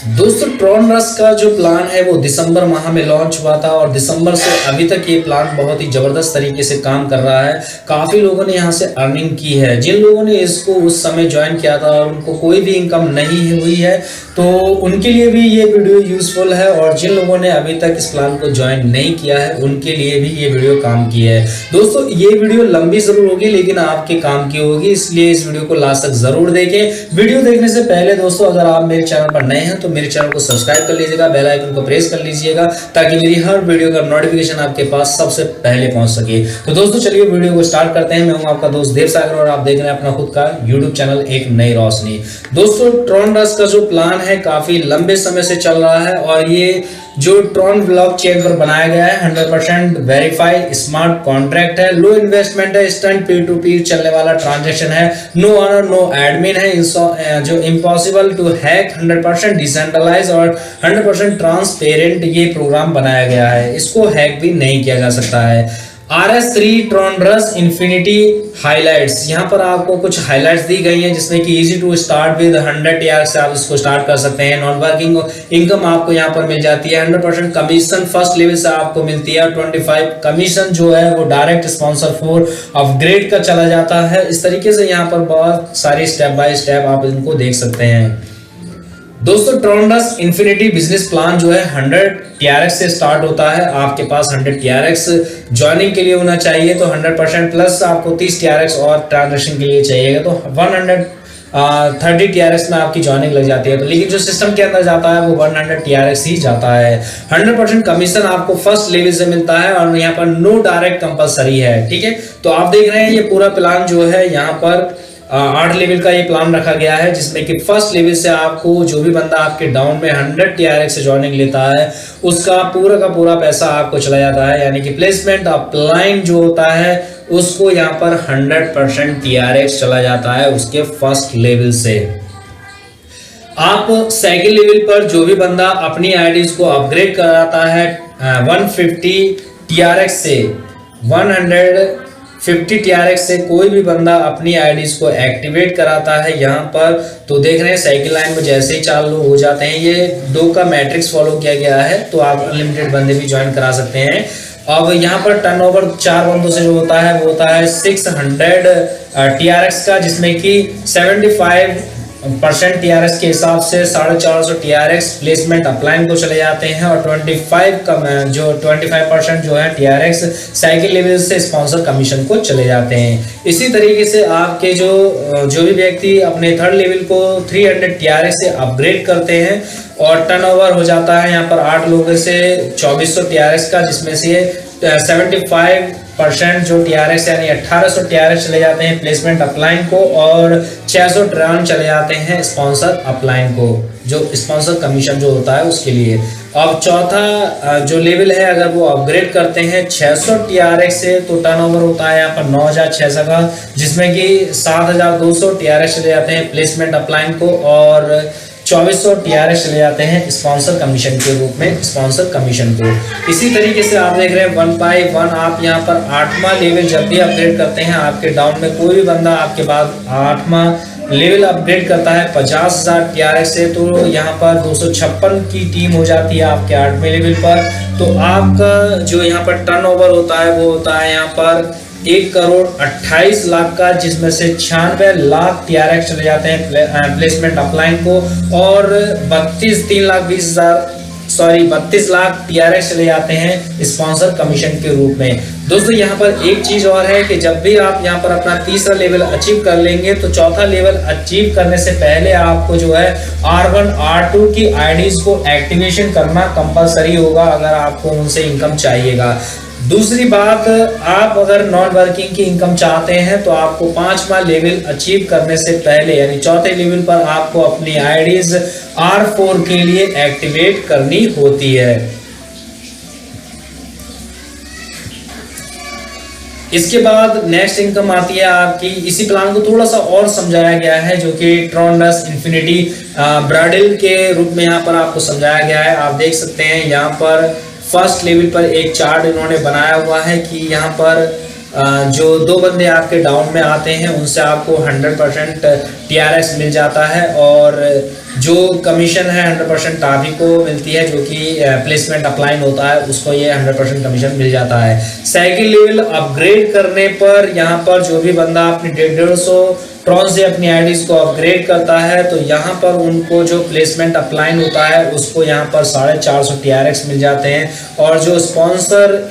दोस्तों ट्रॉन रस का जो प्लान है वो दिसंबर माह में लॉन्च हुआ था और दिसंबर से अभी तक ये प्लान बहुत ही जबरदस्त तरीके से काम कर रहा है। काफी लोगों ने यहाँ से अर्निंग की है। जिन लोगों ने इसको उस समय ज्वाइन किया था और उनको कोई भी इनकम नहीं हुई है तो उनके लिए भी ये वीडियो यूजफुल है, और जिन लोगों ने अभी तक इस प्लान को ज्वाइन नहीं किया है उनके लिए भी ये वीडियो काम की है। दोस्तों ये वीडियो लंबी जरूर होगी लेकिन आपके काम की होगी, इसलिए इस वीडियो को लास्ट तक जरूर देखें। वीडियो देखने से पहले दोस्तों अगर आप मेरे चैनल पर नए हैं तो मेरे चैनल को सब्सक्राइब कर लीजिएगा, बेल आइकन को प्रेस कर लीजिएगा ताकि मेरी हर वीडियो का नोटिफिकेशन आपके पास सबसे पहले पहुंच सके। तो दोस्तों चलिए वीडियो को स्टार्ट करते हैं। मैं हूं आपका दोस्त देव सागर और आप देख रहे हैं अपना खुद का यूट्यूब चैनल एक नई रोशनी। दोस्तों ट्रॉन रस का जो प्लान है काफी लंबे समय से चल रहा है और ये जो ट्रॉन ब्लॉकचेन पर बनाया गया है 100% वेरीफाइड स्मार्ट कॉन्ट्रैक्ट है, लो इन्वेस्टमेंट है, इंस्टेंट पीयर टू पीयर चलने वाला ट्रांजैक्शन है, नो ऑनर नो एडमिन है, जो इम्पॉसिबल टू हैक, 100% डिसेंट्रलाइज और 100% ट्रांसपेरेंट ये प्रोग्राम बनाया गया है। इसको हैक भी नहीं किया जा सकता है। RS3 ट्रॉन रस इन्फिनिटी हाइलाइट्स, यहाँ पर आपको कुछ हाइलाइट्स दी गई हैं जिसमें कि easy to start with 100 TR से आप इसको स्टार्ट कर सकते हैं। नॉन वर्किंग इनकम आपको यहाँ पर मिल जाती है, 100% कमीशन फर्स्ट लेवल से आपको मिलती है, 25 कमीशन जो है वो डायरेक्ट स्पॉन्सर फॉर अपग्रेड का चला जाता है। इस तरीके से यहाँ पर बहुत सारी स्टेप बाय स्टेप आप इनको देख सकते हैं। दोस्तों ट्रॉन रस इन्फिनिटी बिजनेस प्लान जो है 100 TRX से स्टार्ट होता है। आपके पास 100 TRX ज्वाइनिंग के लिए होना चाहिए तो 100% प्लस आपको 30 TRX और ट्रांजैक्शन के लिए चाहिएगा तो 130 TRX में आपकी ज्वाइनिंग लग जाती है। तो लेकिन जो सिस्टम के अंदर जाता है वो 100 TRX ही जाता है। 100% कमीशन आपको फर्स्ट लेवल से मिलता है और यहाँ पर नो डायरेक्ट कंपलसरी है। ठीक है, तो आप देख रहे हैं ये पूरा प्लान जो है यहाँ पर 8 लेवल का ये प्लान रखा गया है जिसमें कि फर्स्ट लेवल से आपको जो भी बंदा आपके डाउन में 100 TRX से ज्वाइनिंग लेता है उसका पूरा का पूरा पैसा आपको चला जाता है, यानी कि प्लेसमेंट अपलाइन जो होता है उसको यहाँ पर 100% TRX चला जाता है उसके फर्स्ट लेवल से। आप सेकंड लेवल पर जो भी बंदा अपनी आईडीज को अपग्रेड कराता है 150 TRX से 150 TRX से कोई भी बंदा अपनी आईडीज को एक्टिवेट कराता है यहाँ पर, तो देख रहे हैं साइकिल लाइन में जैसे ही चालू हो जाते हैं ये 2 का मैट्रिक्स फॉलो किया गया है तो आप अनलिमिटेड बंदे भी ज्वाइन करा सकते हैं। अब यहाँ पर टर्नओवर 4 बंदों से जो होता है वो होता है 600 TRX का, जिसमें कि 75% TRX के हिसाब से 450 TRX प्लेसमेंट अपलाइन को चले जाते हैं और 25% जो है TRX साइकिल लेवल से स्पॉन्सर कमीशन को चले जाते हैं। इसी तरीके से आपके जो भी व्यक्ति अपने थर्ड लेवल को 300 TRX से अपग्रेड करते हैं और टर्नओवर हो जाता है यहाँ पर 8 लोगों से 2400 TRX का, जिसमें से 75% जो TRX यानी 1800 TRX चले जाते हैं प्लेसमेंट अपलाइन को और 600 ट्रान चले जाते हैं स्पॉन्सर अपलाइन को, जो स्पॉन्सर कमीशन जो होता है उसके लिए। अब चौथा जो लेवल है अगर वो अपग्रेड करते हैं 600 TRX से तो टर्नओवर होता है यहाँ पर 9600 का, जिसमें कि 7200 TRX चले जाते हैं प्लेसमेंट अपलाइन को और 2400 TRX चले जाते हैं स्पॉन्सर कमीशन के रूप में स्पॉन्सर कमीशन को। इसी तरीके से आप देख रहे हैं 1 by 1 आप यहाँ पर 8वां लेवल जब भी अपग्रेड करते हैं आपके डाउन में कोई भी बंदा आपके बाद 8वां लेवल अपग्रेड करता है 50,000 TRX से तो यहाँ पर 256 की टीम हो जाती है आपके 8वें लेवल पर। तो आपका जो यहाँ पर टर्नओवर होता है वो होता है यहाँ पर 1,28,00,000 का, जिसमें से 96 लाख TRX चले जाते हैं प्लेसमेंट अपलाइन को और 32 लाख TRX चले जाते हैं स्पॉन्सर कमीशन के रूप में। दोस्तों यहाँ पर एक चीज और है कि जब भी आप यहाँ पर अपना तीसरा लेवल अचीव कर लेंगे तो चौथा लेवल अचीव करने से पहले आपको जो है R1 R2 की आईडीज को एक्टिवेशन करना कंपलसरी होगा अगर आपको उनसे इनकम चाहिएगा। दूसरी बात, आप अगर नॉन वर्किंग की इनकम चाहते हैं तो आपको 5वां लेवल अचीव करने से पहले यानी चौथे लेवल पर आपको अपनी आईडीज R4 के लिए एक्टिवेट करनी होती है। इसके बाद नेक्स्ट इनकम आती है आपकी, इसी प्लान को थोड़ा सा और समझाया गया है जो कि ट्रॉन रस इन्फिनिटी ब्राइडल के रूप में यहाँ पर आपको समझाया गया है। आप देख सकते हैं यहाँ पर फर्स्ट लेवल पर एक चार्ट इन्होंने बनाया हुआ है कि यहाँ पर जो 2 बंदे आपके डाउन में आते हैं उनसे आपको 100% TRX मिल जाता है, और जो कमीशन है 100% आप ही को मिलती है, जो कि प्लेसमेंट अपलाइन होता है उसको ये 100% कमीशन मिल जाता है। साइकिल लेवल अपग्रेड करने पर यहाँ पर जो भी बंदा अपनी 150 ट्रॉन से अपनी आईडीज को अपग्रेड करता है तो यहाँ पर उनको जो प्लेसमेंट अपलाइन होता है उसको यहाँ पर 450 TRX मिल जाते हैं, और जो स्पॉन्सर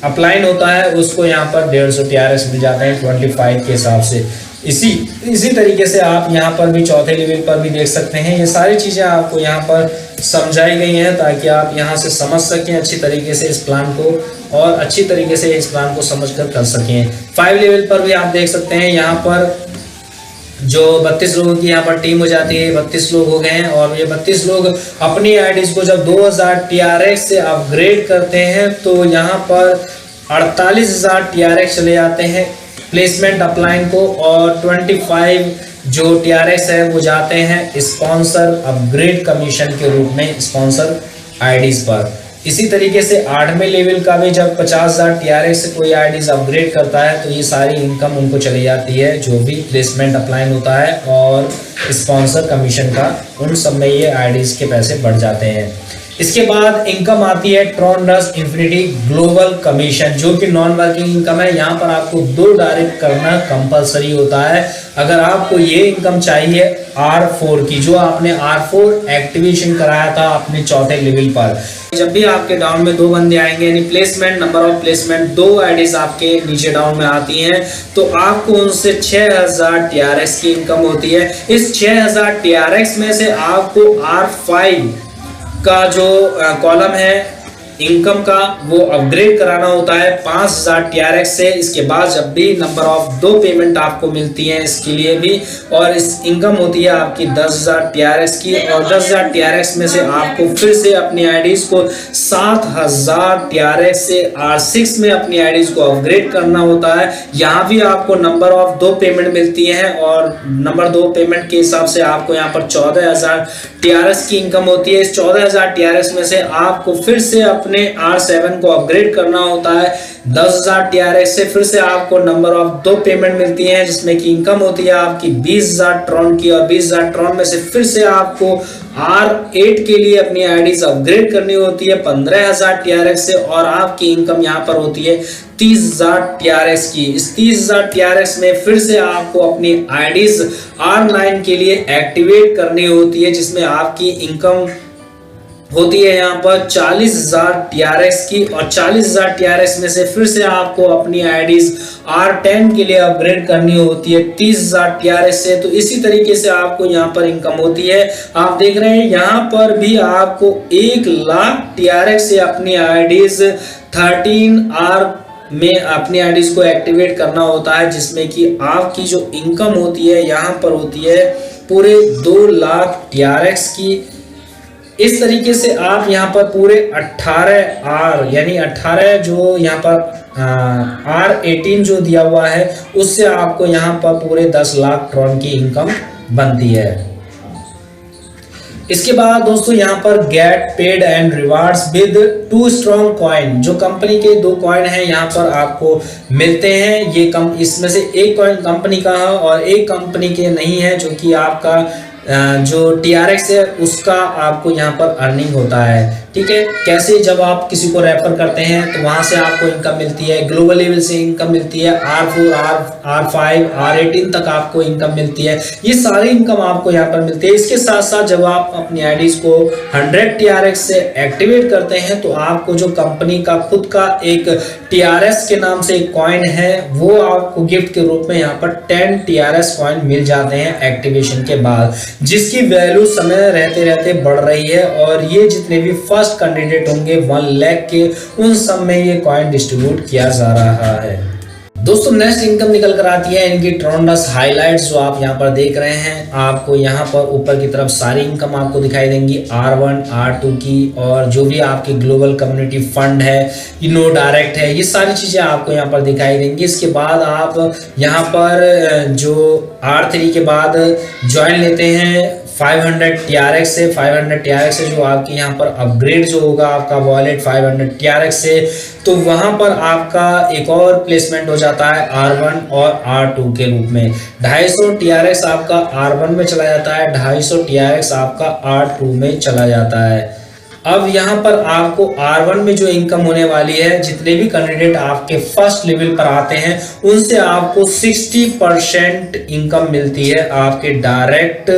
अपलाइन होता है उसको यहाँ पर 150 TRX मिल जाते हैं 25 के हिसाब से। इसी तरीके से आप यहाँ पर भी चौथे लेवल पर भी देख सकते हैं। ये सारी चीज़ें आपको यहाँ पर समझाई गई हैं ताकि आप यहाँ से समझ सकें अच्छी तरीके से इस प्लान को, और अच्छी तरीके से इस प्लान को समझकर कर सकें। 5 लेवल पर भी आप देख सकते हैं यहाँ पर जो 32 लोगों की यहाँ पर टीम हो जाती है, 32 लोग हो गए हैं, और ये 32 लोग अपनी आईडीज को जब 2000 TRX से अपग्रेड करते हैं तो यहाँ पर 48,000 TRX चले जाते हैं प्लेसमेंट अपलाइन को, और 25 जो TRX है वो जाते हैं स्पॉन्सर अपग्रेड कमीशन के रूप में स्पॉन्सर आईडीज पर। इसी तरीके से 8वें लेवल का भी जब 50,000 TRX से कोई आईडीज अपग्रेड करता है तो ये सारी इनकम उनको चली जाती है, जो भी प्लेसमेंट अपलाइन होता है और स्पॉन्सर कमीशन का, उन सब में ये आईडीज के पैसे बढ़ जाते हैं। इसके बाद इनकम आती है Tron rush infinity global commission, जो कि नॉन वर्किंग इनकम है। यहाँ पर आपको 2 डायरेक्ट करना कंपलसरी होता है। अगर आपको ये इनकम चाहिए R4 की, जो आपने R4 एक्टिवेशन कराया था अपने चौथे लेवल पर, जब भी आपके डाउन में 2 बंदे आएंगे, यानी placement number of placement 2 IDs आपके नीचे डाउन में आती हैं, तो आपको उनसे 6000 TRX की इनकम होती है। इस 6000 TRX में से आपको R5 का जो कॉलम है इनकम का वो अपग्रेड कराना होता है 5000 TRX से। इसके बाद जब भी नंबर ऑफ 2 पेमेंट आपको मिलती हैं इसके लिए भी, और इस इनकम होती है आपकी 10,000 TRX की, और 10,000 TRX में से आपको फिर से अपनी आईडीज को 7,000 TRX से R6 में अपनी आईडीज को अपग्रेड करना होता है। यहाँ भी आपको नंबर ऑफ 2 पेमेंट मिलती हैं, और नंबर 2 पेमेंट के हिसाब से आपको यहाँ पर 14,000 TRX की इनकम होती है। इस 14,000 TRX में से आपको फिर से अपने R7 को अपग्रेड करना होता है 10,000 TRX से। फिर से आपको नंबर ऑफ 2 पेमेंट मिलती हैं, जिसमें की इनकम होती है आपकी 20,000 ट्रॉन की, और 20,000 ट्रॉन में से फिर से आपको R8 के लिए अपनी आईडीज अपग्रेड करनी होती है 15,000 TRX से, और आपकी इनकम यहाँ पर होती है 30,000 TRX की। इस 30,000 TRX में फिर से आपको अपनी आईडीज R9 के लिए एक्टिवेट करनी होती है, जिसमें आपकी इनकम होती है यहाँ पर 40,000 TRX की, और 40,000 TRX में से फिर से आपको अपनी आईडीज R10 के लिए अपग्रेड करनी होती है 30,000 TRX से। तो इसी तरीके से आपको यहाँ पर इनकम होती है। आप देख रहे हैं यहाँ पर भी आपको 1,00,000 TRX से अपनी आईडीज 13R में अपनी आईडीज को एक्टिवेट करना होता है, जिसमें कि आपकी जो इनकम होती है यहाँ पर होती है पूरे 2,00,000 TRX की। इस तरीके से आप यहाँ पर पूरे 18R यानी 18 जो यहाँ पर R18 जो दिया हुआ है उससे आपको यहाँ पर पूरे 10 लाख ट्रॉन की इनकम बनती है। इसके बाद दोस्तों यहाँ पर get paid and rewards with 2 strong coin, जो कंपनी के 2 कॉइन हैं यहाँ पर आपको मिलते हैं। ये इसमें से एक कॉइन कंपनी का है और एक कंपनी के नहीं है, जो कि आपका जो TRX है उसका आपको यहाँ पर अर्निंग होता है। ठीक है, कैसे, जब आप किसी को रेफर करते हैं तो वहां से आपको इनकम मिलती है, ग्लोबल लेवल से इनकम मिलती है, R4 R5 R18 तक आपको इनकम मिलती है। ये सारी इनकम आपको यहाँ पर मिलती है। इसके साथ साथ जब आप अपनी आईडीज को 100 TRX से एक्टिवेट करते हैं तो आपको जो कंपनी का खुद का एक TRX के नाम से एक कॉइन है वो आपको गिफ्ट के रूप में यहाँ पर 10 TRX कॉइन मिल जाते हैं एक्टिवेशन के बाद, जिसकी वैल्यू समय रहते रहते बढ़ रही है। और ये जितने भी फर्स्ट कैंडिडेट होंगे 1 लाख के, उन सब में ये कॉइन डिस्ट्रीब्यूट किया जा रहा है। दोस्तों नेक्स्ट इनकम निकल कर आती है इनकी ट्रॉन रश हाइलाइट्स, जो आप यहाँ पर देख रहे हैं। आपको यहाँ पर ऊपर की तरफ सारी इनकम आपको दिखाई देंगी R1 R2 की, और जो भी आपकी ग्लोबल कम्युनिटी फंड है, नो डायरेक्ट है, ये सारी चीजें आपको यहाँ पर दिखाई देंगी। इसके बाद आप यहाँ पर जो R3 के बाद ज्वाइन लेते हैं 500 TRX से 500 TRX से जो आपकी यहाँ पर अपग्रेड जो होगा आपका वॉलेट 500 TRX से, तो वहां पर आपका एक और प्लेसमेंट हो जाता है R1 और R2 के रूप में। 250 TRX आपका R1 में चला जाता है, 250 TRX आपका R2 में चला जाता है। अब यहाँ पर आपको R1 में जो इनकम होने वाली है, जितने भी कैंडिडेट आपके फर्स्ट लेवल पर आते हैं उनसे आपको 60% इनकम मिलती है, आपके डायरेक्ट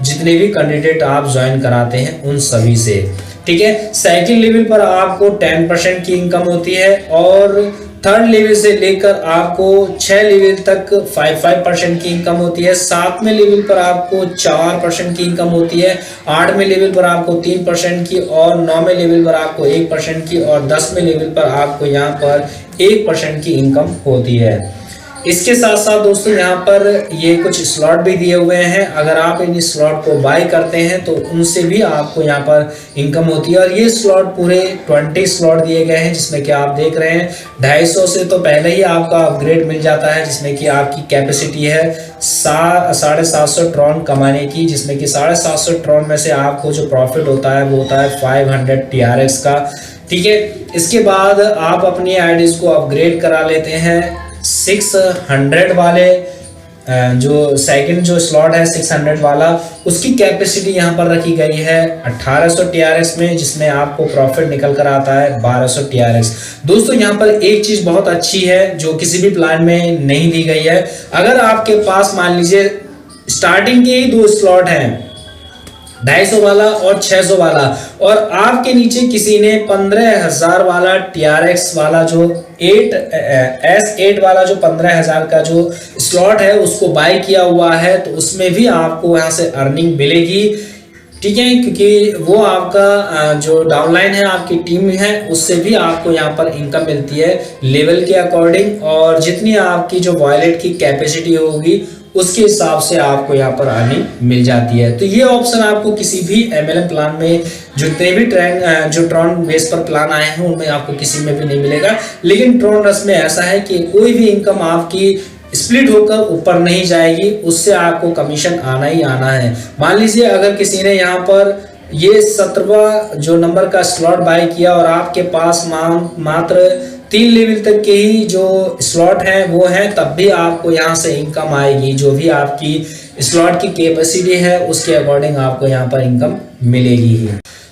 जितने भी कैंडिडेट आप ज्वाइन कराते हैं उन सभी से, ठीक है। सेकंड लेवल पर आपको 10% की इनकम होती है और थर्ड लेवल से लेकर आपको 6 लेवल तक 5% की इनकम होती है। 7वें लेवल पर आपको 4% की इनकम होती है, 8वें लेवल पर आपको 3% की और 9वें लेवल पर आपको 1% की और 10वें लेवल पर आपको यहाँ पर 1% की इनकम होती है। इसके साथ साथ दोस्तों यहाँ पर ये कुछ स्लॉट भी दिए हुए हैं, अगर आप इन स्लॉट को बाय करते हैं तो उनसे भी आपको यहाँ पर इनकम होती है। और ये स्लॉट पूरे 20 स्लॉट दिए गए हैं, जिसमें कि आप देख रहे हैं 250 से तो पहले ही आपका अपग्रेड मिल जाता है, जिसमें कि आपकी कैपेसिटी है 750 ट्रॉन कमाने की, जिसमें कि 750 ट्रॉन में से आपको जो प्रॉफिट होता है वो होता है 500 TRX का, ठीक है। इसके बाद आप अपनी आईडीज को अपग्रेड करा लेते हैं 600 वाले, जो सेकंड जो स्लॉट है 600 वाला, उसकी कैपेसिटी यहाँ पर रखी गई है 1800 TRX में, जिसमें आपको प्रॉफिट निकल कर आता है 1200 TRX। दोस्तों यहाँ पर एक चीज बहुत अच्छी है जो किसी भी प्लान में नहीं दी गई है, अगर आपके पास मान लीजिए स्टार्टिंग के ही 2 स्लॉट हैं, 250 वाला और 600 वाला, और आपके नीचे किसी ने 15,000 वाला TRX वाला जो S8 वाला जो 15,000 का जो स्लॉट है उसको बाय किया हुआ है, तो उसमें भी आपको यहाँ से अर्निंग मिलेगी, ठीक है। क्योंकि वो आपका जो डाउनलाइन है आपकी टीम है उससे भी आपको यहाँ पर इनकम मिलती है लेवल के अकॉर्डिंग, और जितनी आपकी जो वॉलेट की कैपेसिटी होगी उसके हिसाब से आपको यहाँ पर अर्निंग मिल जाती है। तो ये ऑप्शन आपको किसी भी MLM प्लान में जितने भी जो ट्रॉन बेस पर प्लान आए हैं उनमें आपको किसी में भी नहीं मिलेगा। लेकिन ट्रॉन रस में ऐसा है कि कोई भी इनकम आपकी स्प्लिट होकर ऊपर नहीं जाएगी, उससे आपको कमीशन आना ही आना है। मान लीजिए अगर किसी ने यहाँ पर ये 17वां जो नंबर का स्लॉट बाय किया और आपके पास मात्र 3 लेवल तक के ही जो स्लॉट हैं वो हैं, तब भी आपको यहाँ से इनकम आएगी, जो भी आपकी स्लॉट की कैपेसिटी है उसके अकॉर्डिंग आपको यहाँ पर इनकम मिलेगी ही।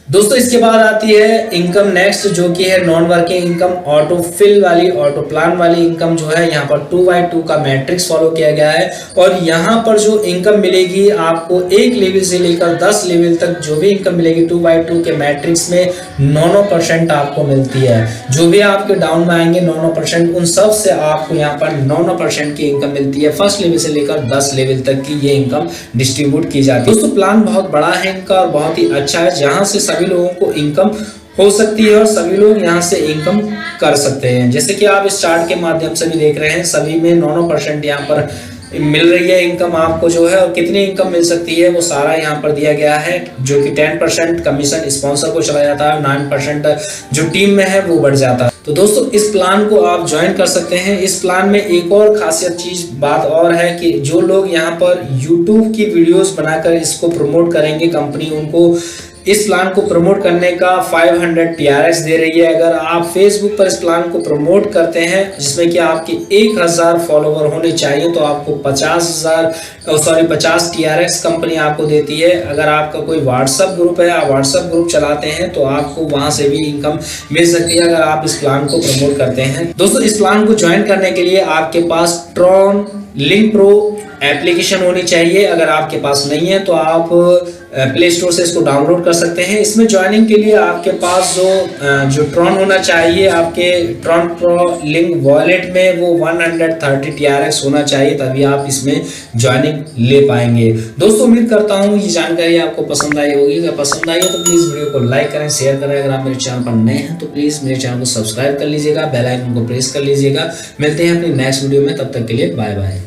दोस्तों इसके बाद आती है इनकम नेक्स्ट, जो कि है non working income, auto fill वाली, ऑटो प्लान वाली इनकम जो है यहाँ पर 2x2 का मैट्रिक्स फॉलो किया गया है। और यहाँ पर जो इनकम मिलेगी आपको 1 लेवल से लेकर 10 लेवल तक जो भी इनकम मिलेगी 2x2 के मैट्रिक्स में 9% आपको मिलती है। जो भी आपके डाउन में आएंगे 9%, उन सब से आपको यहाँ पर 9% की इनकम मिलती है। फर्स्ट लेवल से लेकर 10 लेवल तक की ये इनकम डिस्ट्रीब्यूट की जाती है। दोस्तों प्लान बहुत बड़ा है इनका और बहुत ही अच्छा है, जहाँ से सभी लोगों को इनकम हो सकती है और सभी लोग यहाँ से इनकम कर सकते हैं। जैसे कि आप इस चार्ट के माध्यम से भी देख रहे हैं, सभी में 9% यहाँ पर मिल रही है इनकम आपको जो है, और कितनी इनकम मिल सकती है वो सारा यहाँ पर दिया गया है, जो कि 10% कमीशन स्पॉन्सर को चला जाता है, 9% जो टीम में है वो बढ़ जाता है। तो दोस्तों इस प्लान को आप ज्वाइन कर सकते हैं। इस प्लान में एक और खासियत चीज बात और है कि जो लोग यहाँ पर YouTube की वीडियोस बनाकर इसको प्रमोट करेंगे, कंपनी उनको इस प्लान को प्रमोट करने का 500 TRX दे रही है। अगर आप Facebook पर इस प्लान को प्रमोट करते हैं जिसमें कि आपके 1000 फॉलोवर होने चाहिए, तो आपको 50 TRX कंपनी आपको देती है। अगर आपका कोई व्हाट्सएप ग्रुप है, आप व्हाट्सएप ग्रुप चलाते हैं तो आपको वहां से भी इनकम मिल सकती है अगर आप इस प्लान को प्रमोट करते हैं। दोस्तों इस प्लान को ज्वाइन करने के लिए आपके पास ट्रॉन लिंक प्रो एप्लीकेशन होनी चाहिए। अगर आपके पास नहीं है तो आप प्ले स्टोर से इसको डाउनलोड कर सकते हैं। इसमें ज्वाइनिंग के लिए आपके पास जो ट्रॉन होना चाहिए, आपके ट्रॉन प्रो लिंक वॉलेट में वो 130 TRX होना चाहिए, तभी आप इसमें ज्वाइनिंग ले पाएंगे। दोस्तों उम्मीद करता हूँ ये जानकारी आपको पसंद आई होगी। अगर पसंद आई हो तो प्लीज़ वीडियो को लाइक करें, शेयर करें। अगर आप मेरे चैनल पर नए हैं तो प्लीज़ मेरे चैनल को सब्सक्राइब कर लीजिएगा, बेल आइकन को प्रेस कर लीजिएगा। मिलते हैं अपनी नेक्स्ट वीडियो में, तब तक के लिए बाय बाय।